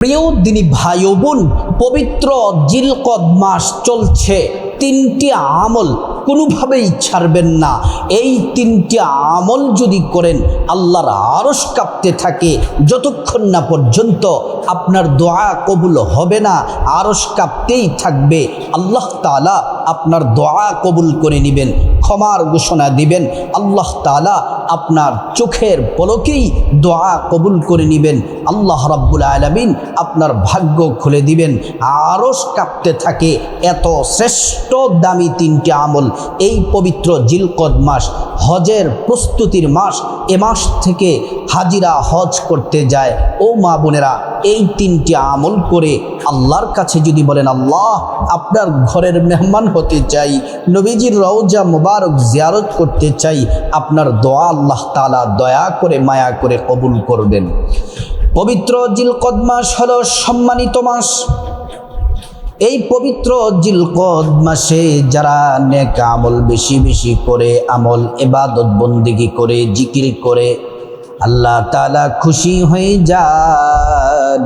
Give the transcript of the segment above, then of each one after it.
প্রিয় দিনী ভাই ও বোন, পবিত্র জিলকদ মাস চলছে। তিনটি আমল কোনোভাবেই ছাড়বেন না। এই তিনটি আমল যদি করেন, আল্লাহর আরশ কাঁপতে থাকে যতক্ষণ না পর্যন্ত আপনার দোয়া কবুল হবে না। আরশ কাঁপতেই থাকবে। আল্লাহ তাআলা আপনার দোয়া কবুল করে নেবেন, ক্ষমার ঘোষণা দিবেন। আল্লাহ তাআলা আপনার চোখের পলকেই দোয়া কবুল করে নেবেন। আল্লাহ রাব্বুল আলামিন আপনার ভাগ্য খুলে দিবেন। আরশ কাঁপতে থাকে। এত শ্রেষ্ঠ দামি তিনটি আমল। এই পবিত্র জিলকদ মাস হজের প্রস্তুতির মাস। এ মাস থেকে হাজিরা হজ করতে যায়। ও মা বোনেরা, এই তিনটি আমল করে আল্লাহর কাছে যদি বলেন, আল্লাহ আপনার ঘরের মেহমান হতে চাই, নবীজির রওজা মুবারক জিয়ারত করতে চাই, আপনার দোয়া আল্লাহ তাআলা দয়া করে মায়া করে কবুল করবেন। পবিত্র জিলকদ মাস হলো সম্মানিত মাস। এই পবিত্র জিলকদ মাসে যারা নেক আমল বেশি বেশি করে, আমল ইবাদত বন্দেগী করে, জিকির করে, আল্লাহ তাআলা খুশি হয়ে যান।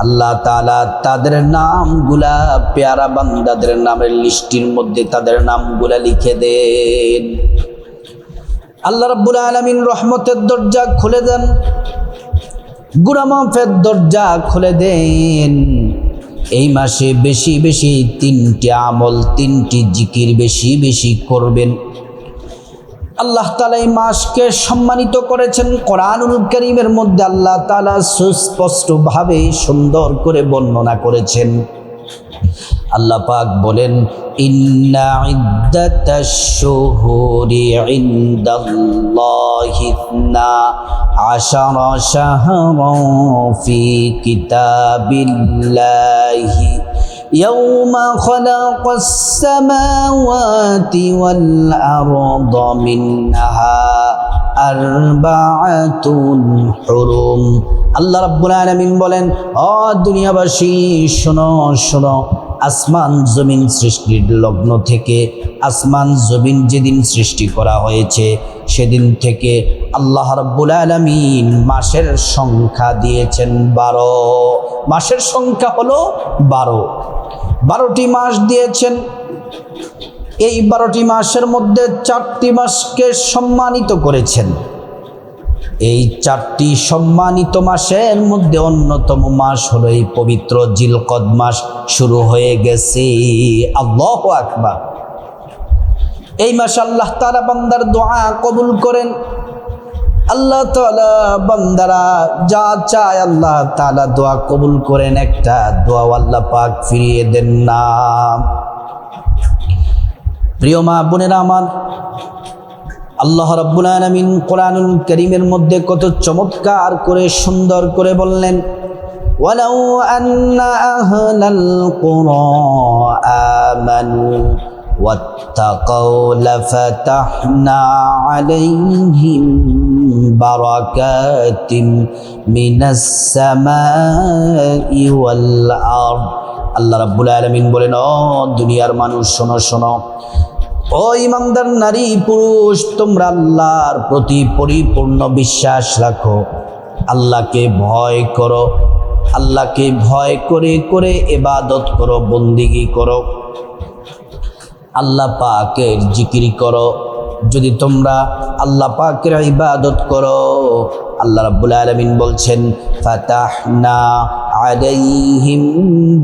আল্লাহ তাআলা তাদের নামগুলা পেয়ারা বান্দাদের নামের লিস্টির মধ্যে তাদের নামগুলা লিখে দেন। আল্লাহ রাব্বুল আলামিন রহমতের দরজা খুলে দেন, গুনাহ মাফের দরজা খুলে দেন। এই মাসে বেশি বেশি তিনটি আমল, তিনটি জিকির বেশি বেশি করবেন। আল্লাহ তাআলা এই মাসকে সম্মানিত করেছেন। কোরআনুল কারীমের মধ্যে আল্লাহ তাআলা সুস্পষ্টভাবে সুন্দর করে বর্ণনা করেছেন। আল্লাহ পাক বলেন, ইন্না ইদ্দাতাশ শুহুরি ইনদাল্লাহি 12 শাহরান ফি কিতাবিল্লাহি ইয়াওমা খালাকাস সামাওয়াতি ওয়াল আরদা মিনহা আরবাআতুন হুরুম। আল্লাহ রাব্বুল আলামিন বলেন, ও দুনিয়াবাসী শোনো শোনো, আসমান জমিন সৃষ্টির লগ্ন থেকে, আসমান জমিন যেদিন সৃষ্টি করা হয়েছে সেদিন থেকে আল্লাহ রাব্বুল আলামিন মাসের সংখ্যা দিয়েছেন 12। মাসের সংখ্যা হলো 12। 12টি মাস দিয়েছেন। এই 12টি মাসের মধ্যে 4টি মাসকে সম্মানিত করেছেন। এই 4টি সম্মানিত মাসের মধ্যে অন্যতম মাস হলো এই পবিত্র জিলকদ মাস। শুরু হয়ে গেছে। আল্লাহু আকবার। এই মাসে আল্লাহ তাআলা বান্দার দোয়া কবুল করেন। আল্লাহ তাআলা বান্দারা যা চায় আল্লাহ তাআলা দোয়া কবুল করেন। একটা দোয়া আল্লাহ পাক ফিরিয়ে দেন না। প্রিয় মা বোনেরা আমার, আল্লাহ রাব্বুল আলামিন কোরআনুল কারীমের মধ্যে কত চমৎকার করে সুন্দর করে বললেন, ওয়ালাউ আন্না আহলাল কুরা আমানু ওয়াত্তাকাউ লাফাতাহনা আলাইহিম বারাকাতিম মিনাস সামাই ওয়াল আরদ। আল্লাহ রাব্বুল আলামিন বলেন, ও দুনিয়ার মানুষ শোনো শোনো, ও ইমানদার নারী পুরুষ, তোমরা আল্লাহর প্রতি পরিপূর্ণ বিশ্বাস রাখো, আল্লাহকে ভয় করো, আল্লাহকে ভয় করে করে ইবাদত করো, বন্দেগী করো, আল্লাহ পাকের জিকির করো। যদি তোমরা আল্লাহ পাকের ইবাদত করো, আল্লাহ রাব্বুল আলামিন বলছেন, ফাতাহনা আলাইহিম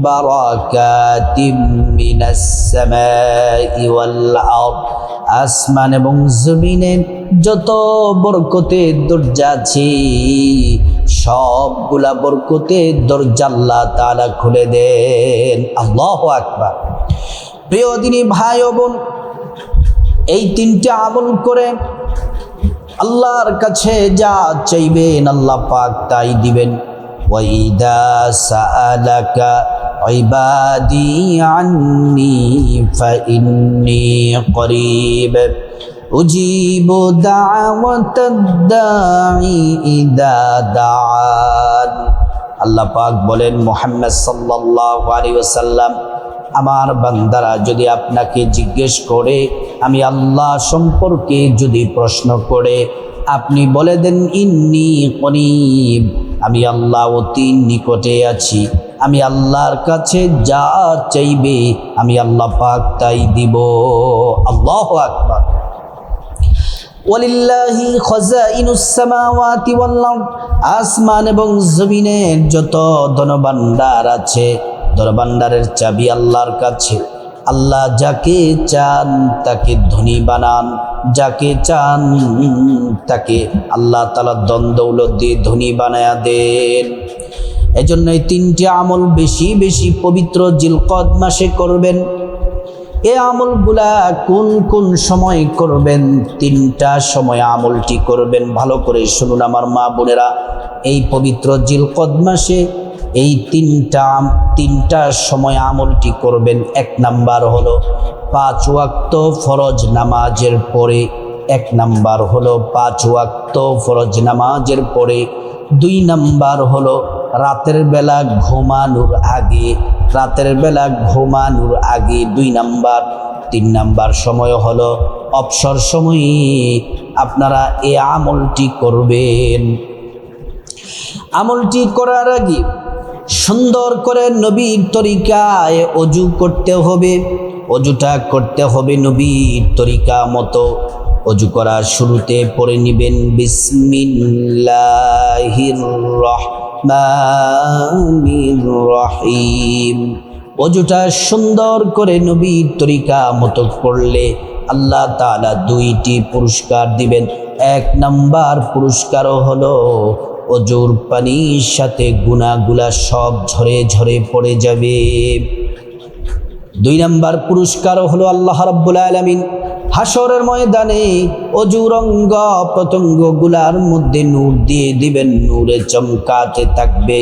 বারাকাতিম মিনাস সামাই ওয়াল আরদ। আসমান এবং জমিনে যত বরকতের দরজা আছে সবগুলা বরকতের দরজা আল্লাহ তাআলা খুলে দেন। আল্লাহু আকবার। প্রিয় দিনী ভাই ও বোন, এই তিনটি আমল করে আল্লাহর কাছে যা চাইবেন আল্লাহ পাক তাই দিবেন। ওয়াইদা সাআলাকা ইবাদি আন্নি ফাইন্নী করিব উজিবু দাওয়াতাদ দাঈ ইযা দাআন। আল্লাহ পাক বলেন, মুহাম্মদ সাল্লাল্লাহু আলাইহি ওয়াসাল্লাম, আমার বান্দারা যদি আপনাকে জিজ্ঞেস করে, আমি আল্লাহ সম্পর্কে যদি প্রশ্ন করে, আপনি বলে দেন, ইন্নী করিব, আমি আল্লাহ অতি নিকটে আছি, আমি আল্লাহর কাছে যা চাইবে আমি আল্লাহ পাক তাই দিব। আল্লাহু আকবার। ওয়ালিল্লাহি খাযাইনুস সামাওয়াতি ওয়াল আরদ, আসমান এবং জমিনের যত ধনভাণ্ডার আছে, ধনভাণ্ডারের চাবি আল্লাহর কাছে। আল্লাহ যাকে চান তাকে ধনী বানান, যাকে চান তাকে আল্লাহ তাআলা ধন দৌলত দিয়ে ধনী বানায়া দেন। এজন্য এই তিনটি আমল বেশি বেশি পবিত্র জিলকদ মাসে করবেন। এই আমলগুলা কোন কোন সময় করবেন? তিনটা সময় আমলটি করবেন। ভালো করে শুনুন আমার মা বোনেরা, এই পবিত্র জিলকদ মাসে এই তিনটা সময় আমলটি করবেন। 1 নাম্বার হলো 5 ওয়াক্ত ফরজ নামাজের পরে। 1 নাম্বার হলো 5 ওয়াক্ত ফরজ নামাজের পরে। 2 নাম্বার হলো রাতের বেলা ঘুমানোর আগে, রাতের বেলা ঘুমানোর আগে 2 নাম্বার। 3 নাম্বার সময় হলো অবসর সময়ে আপনারা এই আমলটি করবেন। আমলটি করার আগে সুন্দর করে নবীর তরিকায় অজু করতে হবে। অজুটা করতে হবে নবীর তরিকা মতো। অজু করার শুরুতে পড়ে নেবেন বিসমিল্লাহির রহমানির রহিম। অজুটা সুন্দর করে নবীর তরিকা মতো করলে আল্লাহ তাআলা 2টি পুরস্কার দিবেন। 1 নাম্বার পুরস্কারও হলো অজুর পানির সাথে গুনাহগুলা সব ঝরে ঝরে পড়ে যাবে। 2 নাম্বার পুরস্কারও হলো আল্লাহ রাব্বুল আলামিন হাসরের ময়দানে অজুর অঙ্গ প্রত্যঙ্গগুলার মধ্যে নূর দিয়ে দিবেন, নূরে চমকাতে থাকবে।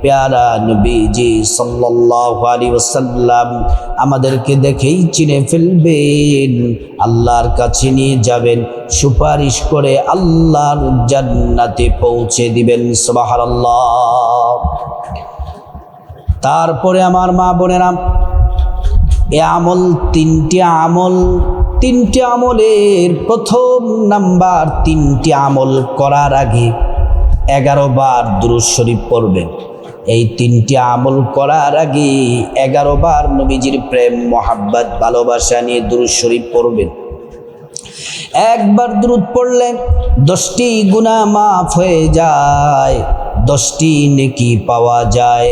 প্যারা নবীজি সাল্লাল্লাহু আলাইহি ওয়াসাল্লাম আমাদেরকে দেখেই চিনে ফেলবেন, আল্লাহর কাছে নিয়ে যাবেন, সুপারিশ করে আল্লাহর জান্নাতে পৌঁছে দিবেন। সুবহানাল্লাহ। তারপরে আমার মা বোনেরা, এ আমল তিনটি আমলের প্রথম নাম্বার, 3টি আমল করার আগে 11 বার দুরূদ শরীফ পড়বেন। এই 3টি আমল করার আগে 11 বার নবীজির প্রেম মোহাব্বত ভালোবাসা নিয়ে দুরূদ শরীফ পড়বেন। একবার দুরূদ পড়লে 10টি গুনাহ মাফ হয়ে যায়, 10টি নেকি পাওয়া যায়,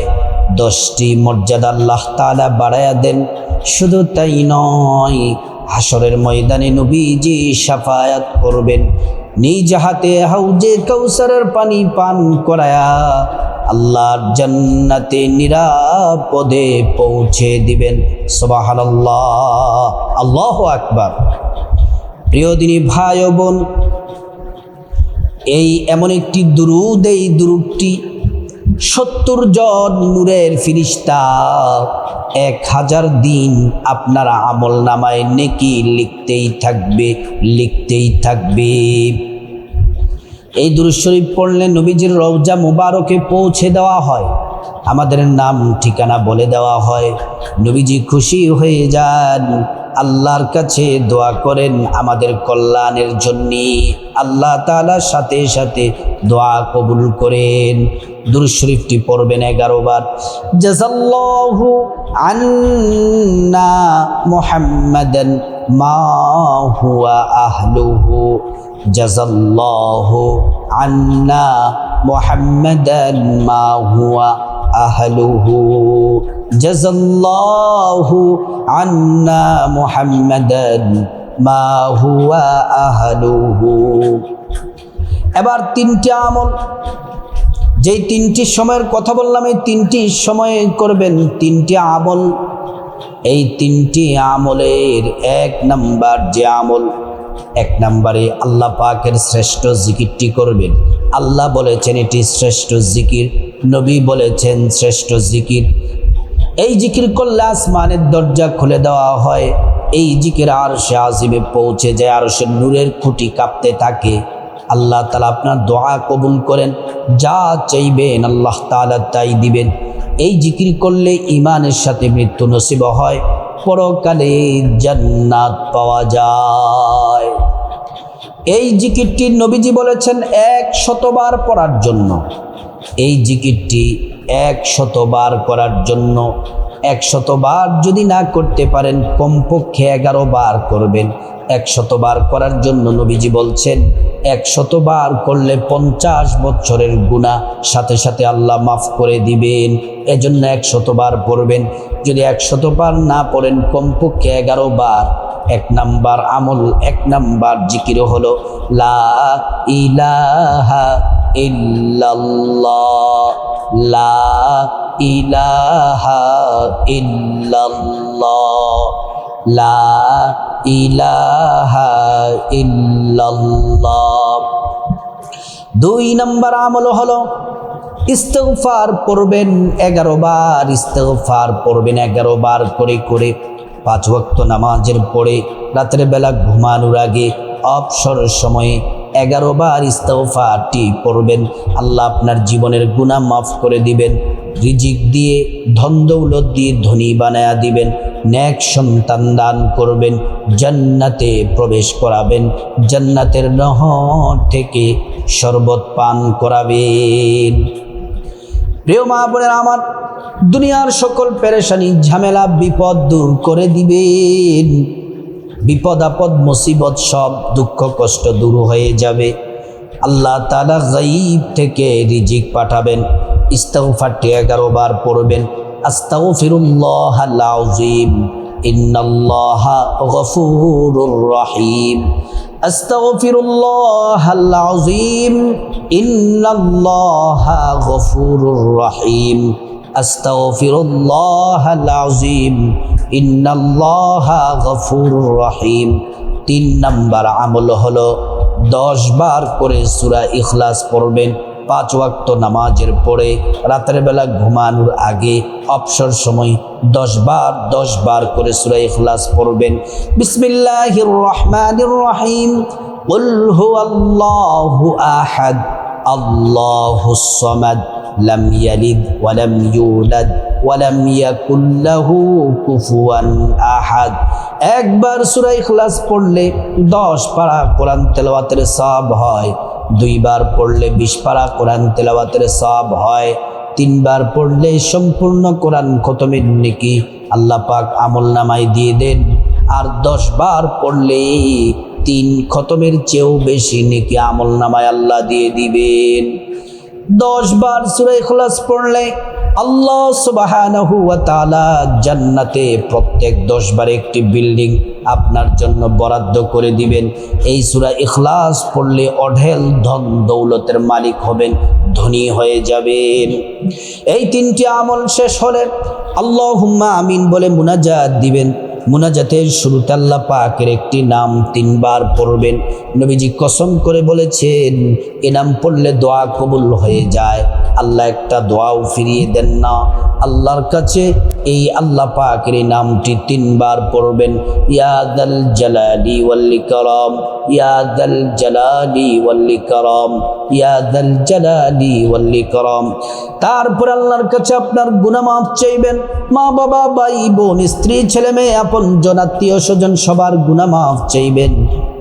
10টি মর্যাদা আল্লাহ তাআলা বাড়ায়া দেন। শুধু তাই নয়, হাসরের ময়দানে নবীজি শাফায়াত করবেন, নিজ হাতে হাউজে কাউসারের পানি পান করায়া আল্লাহর জান্নাতে নিরাপদে পৌঁছে দিবেন। সুবহানাল্লাহ, আল্লাহু আকবার। প্রিয় দিনী ভাই ও বোন, এই এমন একটি দুরূদ, এই দুরূদটি 70 জন নূরের ফেরেশতা 1000 দিন আপনার আমল নামায় নেকি লিখতেই থাকবে। এই দুরূদ শরীফ পড়লে নবীজির রওজা মুবারকে পৌঁছে দেওয়া হয়, আমাদের নাম ঠিকানা বলে দেওয়া হয়, নবীজি খুশি হয়ে যান, আল্লাহর কাছে দোয়া করেন আমাদের কল্যাণের জন্য। আল্লাহ তাআলার সাথে সাথে দোয়া কবুল করেন। দুরূদ শরীফটি পড়বেন 11 বার। জাযাল্লাহু আন্না মুহাম্মাদান মা হুয়া আহলুহু, জাযাল্লাহু আন্না মুহাম্মাদান মা হুয়া আহলুহু, জাযাল্লাহু আন্না মুহাম্মাদান মা হুয়া আহলুহু। এবার 3টি আমল, যেই 3টি সময়ের কথা বললাম, এই 3টি সময়ে করবেন 3টি আমল। এই 3টি আমলের 1 নাম্বার যে আমল, 1 নাম্বারে আল্লাহ পাকের শ্রেষ্ঠ জিকিরটি করবেন। আল্লাহ বলেছেন এটি শ্রেষ্ঠ জিকির, নবী বলেছেন শ্রেষ্ঠ জিকির। এই জিকির করলে আসমানের দরজা খুলে দেওয়া হয়, এই জিকির আরশে আজিমে পৌঁছে যায়, আরশের নূরের খুঁটি কাঁপতে থাকে। আল্লাহ তাআলা আপনার দোয়া কবুল করেন, যা চাইবেন আল্লাহ তাআলা তাই দিবেন। এই জিকির করলে ঈমানের সাথে মৃত্যু নসিব হয়, পরকালে জান্নাত পাওয়া যায়। এই জিকিরটি নবীজি বলেছেন 100 বার পড়ার জন্য। এই জিকিরটি 100 বার করার জন্য 100 বার যদি না করতে পারেন কমপক্ষে 11 বার করবেন। 100 বার করার জন্য নবীজি বলছেন 100 বার করলে 50 বছরের গুনাহ সাথে সাথে আল্লাহ মাফ করে দিবেন। এজন্য 100 বার পড়বেন। যদি 100 বার না পড়েন কমপক্ষে 11 বার। 1 নাম্বার আমল, 1 নাম্বার জিকির হলো লা ইলাহা ইল্লাল্লাহ, লা ইলাহা ইল্লাল্লাহ, লা ইলাহা ইল্লাল্লাহ। 2 নাম্বার আমল হলো ইস্তিগফার পড়বেন 11 বার। ইস্তিগফার পড়বেন 11 বার করে করে 5 ওয়াক্ত নামাজের পরে রাতের বেলা ঘুমানোর আগে অবসর সময়ে 11 বার ইস্তিগফারটি পড়বেন। আল্লাহ আপনার জীবনের গুনাহ মাফ করে দিবেন, রিজিক দিয়ে ধন দৌলত দিয়ে ধনী বানায়া দিবেন, নেক সন্তান দান করবেন, জান্নাতে প্রবেশ করাবেন, জান্নাতের নহর থেকে শরবত পান করাবেন। প্রিয় মা বোনেরা আমার, দুনিয়ার সকল পেরেশানি ঝামেলা বিপদ দূর করে দিবেন। বিপদ আপদ মুসিবত সব দুঃখ কষ্ট দূর হয়ে যাবে। আল্লাহ তাআলা গায়ব থেকে রিজিক পাঠাবেন। ইস্তিগফারটি 11 বার পড়বেন। আস্তাগফিরুল্লাহাল আযীম ইন্নাল্লাহা গফুরুর রহিম। আস্তাগফিরুল্লাহাল আযীম ইন্নাল্লাহা গফুরুর রহিম। আস্তাগফিরুল্লাহাল আযীম ইন্নাল্লাহা গফুরুর রহিম। 3 নাম্বার আমল হলো 10 বার করে সূরা ইখলাস পড়বেন। 5 ওয়াক্ত নামাজের পরে রাতের বেলা ঘুমানোর আগে অবসর সময় 10 বার করে সূরা ইখলাস পড়বেন। বিসমিল্লাহির রহমানির রহিম। কুল হুয়াল্লাহু আহাদ আল্লাহুস সামাদ লাম ইয়ালিদ ওয়া লাম ইউলাদ ওয়া লাম ইয়াকুল লাহু কুফুয়ান আহাদ। একবার সূরা ইখলাস পড়লে 10 পারা কোরআন তেলাওয়াতের সওয়াব হয়। 2 বার পড়লে 20 পারা কোরআন তেলাওয়াতের সওয়াব হয়। 3 বার পড়লে সম্পূর্ণ কোরআন খতমের নেকি আল্লাহ পাক আমলনামায় দিয়ে দেন। আর 10 বার পড়লে 3 খতমের চেয়েও বেশি নেকি আমলনামায় আল্লাহ দিয়ে দিবেন। 10 বার সূরা ইখলাস পড়লে আল্লাহ সুবহানাহু ওয়া তাআলা জান্নাতে প্রত্যেক 10 বারে একটি বিল্ডিং আপনার জন্য বরাদ্দ করে দিবেন। এই সূরা ইখলাস পড়লে অঢেল ধন দৌলতের মালিক হবেন, ধনী হয়ে যাবেন। এই 3টি আমল শেষ হলে আল্লাহুম্মা আমিন বলে মুনাজাত দিবেন। মুনাজাতের শুরুতে আল্লাহ পাকের একটি নাম 3 বার পড়বেন। নবীজি কসম করে বলেছেন এ নাম পড়লে দোয়া কবুল হয়ে যায়। আল্লাহ একটা দোয়াও ফিরিয়ে দেন না। আল্লাহর কাছে এই আল্লাহ পাকের এই নামটি 3 বার পড়বেন। ইয়া যাল জালালি ওয়াল ইকরাম, ইয়া যাল জালালি ওয়াল ইকরাম, ইয়া যাল জালালি ওয়াল ইকরাম। তারপর আল্লাহর কাছে আপনার গুনাহ মাফ চাইবেন। মা বাবা ভাই বোন স্ত্রী ছেলে মেয়ে আপন জন আত্মীয় স্বজন সবার গুনাহ মাফ চাইবেন।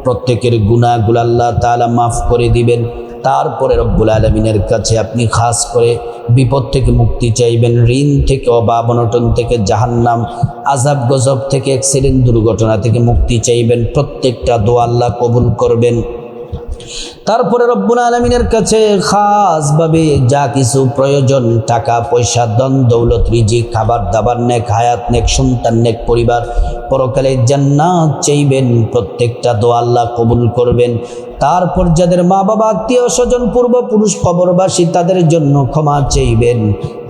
প্রত্যেকের গুনাহগুলো আল্লাহ তাআলা মাফ করে দিবেন। তারপরে রব্বুল আলামিনের কাছে আপনি খাস করে বিপদ থেকে মুক্তি চাইবেন, ঋণ থেকে, অভাব অনটন থেকে, জাহান্নাম, আযাব গজব থেকে, অ্যাক্সিডেন্ট দুর্ঘটনা থেকে মুক্তি চাইবেন। প্রত্যেকটা দোয়া আল্লাহ কবুল করবেন। তারপরে রব্বুল আলামিনের কাছে খাসভাবে যা কিছু প্রয়োজন, টাকা পয়সা ধন দৌলত রিজিক খাবার দাবার নেক হায়াত নেক সন্তান নেক পরিবার পরকালে জান্নাত চাইবেন। প্রত্যেকটা দোয়া আল্লাহ কবুল করবেন। তারপর যাদের মা বাবা আত্মীয় স্বজন পূর্বপুরুষ কবরবাসী তাদের জন্য ক্ষমা চাইবেন।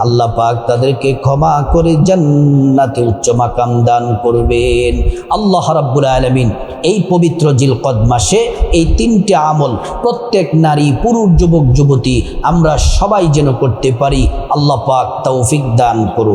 আল্লাহ পাক তাদেরকে ক্ষমা করে জান্নাতে উচ্চ মাকাম দান করবেন। আল্লাহ রাব্বুল আলামিন এই পবিত্র জিলকদ মাসে এই 3টি আমল প্রত্যেক নারী পুরুষ যুবক যুবতী আমরা সবাই যেন করতে পারি। আল্লাহ পাক তৌফিক দান করুন।